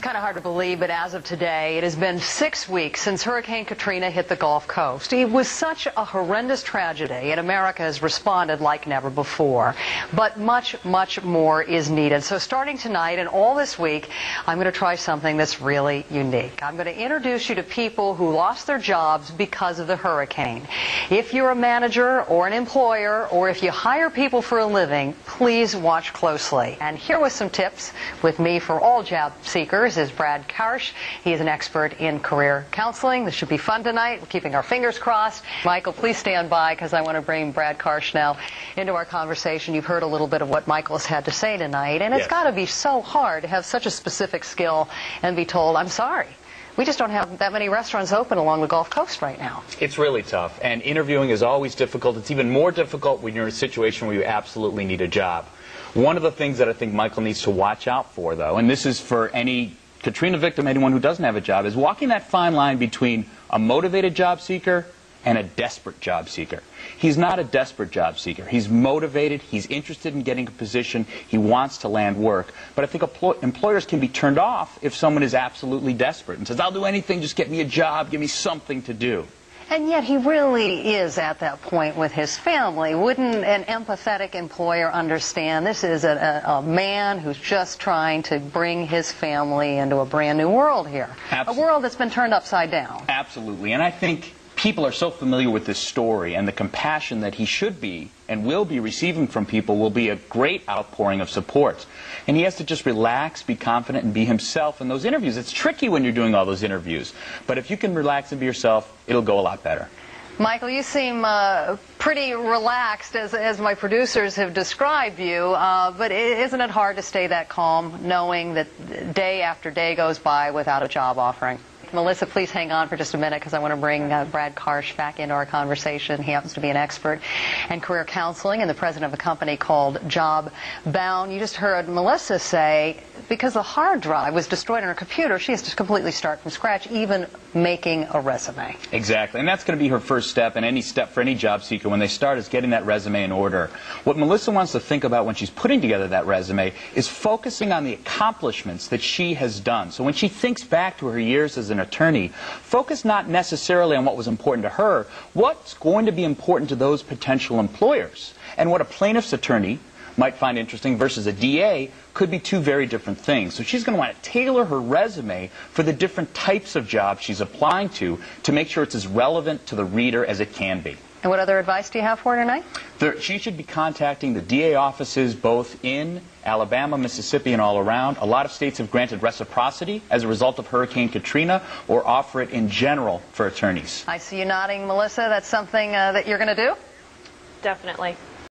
kind of hard to believe, but as of today, it has been 6 weeks since Hurricane Katrina hit the Gulf Coast. It was such a horrendous tragedy, and America has responded like never before. But much, much more is needed. So starting tonight and all this week, I'm going to try something that's really unique. I'm going to introduce you to people who lost their jobs because of the hurricane. If you're a manager or an employer, or if you hire people for a living, please watch closely. And here with some tips with me for all job seekers is Brad Karsh. He is an expert in career counseling. This should be fun tonight. We're keeping our fingers crossed. Michael, please stand by because I want to bring Brad Karsh now into our conversation. You've heard a little bit of what Michael has had to say tonight, and it's got to be so hard to have such a specific skill and be told, I'm sorry, we just don't have that many restaurants open along the Gulf Coast right now. It's really tough, and interviewing is always difficult. It's even more difficult when you're in a situation where you absolutely need a job. One of the things that I think Michael needs to watch out for, though, and this is for any Katrina victim, anyone who doesn't have a job, is walking that fine line between a motivated job seeker and a desperate job seeker. He's not a desperate job seeker. He's motivated. He's interested in getting a position. He wants to land work. But I think employers can be turned off if someone is absolutely desperate and says, I'll do anything, just get me a job, give me something to do. And yet he really is at that point with his family. Wouldn't an empathetic employer understand? This is a man who's just trying to bring his family into a brand new world here. Absolutely. A world that's been turned upside down. Absolutely. And I think people are so familiar with this story, and the compassion that he should be and will be receiving from people will be a great outpouring of support. And he has to just relax, be confident, and be himself in those interviews. It's tricky when you're doing all those interviews, but if you can relax and be yourself, it'll go a lot better. Michael, you seem pretty relaxed, as my producers have described you, but isn't it hard to stay that calm, knowing that day after day goes by without a job offering? Melissa, please hang on for just a minute because I want to bring Brad Karsh back into our conversation. He happens to be an expert in career counseling and the president of a company called JobBound. You just heard Melissa say because the hard drive was destroyed on her computer, she has to completely start from scratch, even making a resume. Exactly, and that's going to be her first step, and any step for any job seeker when they start is getting that resume in order. What Melissa wants to think about when she's putting together that resume is focusing on the accomplishments that she has done. So when she thinks back to her years as an attorney, focus not necessarily on what was important to her, what's going to be important to those potential employers. And what a plaintiff's attorney might find interesting versus a DA could be two very different things. So she's going to want to tailor her resume for the different types of jobs she's applying to make sure it's as relevant to the reader as it can be. And what other advice do you have for her tonight? She should be contacting the DA offices both in Alabama, Mississippi, and all around. A lot of states have granted reciprocity as a result of Hurricane Katrina or offer it in general for attorneys. I see you nodding, Melissa. That's something that you're going to do? Definitely.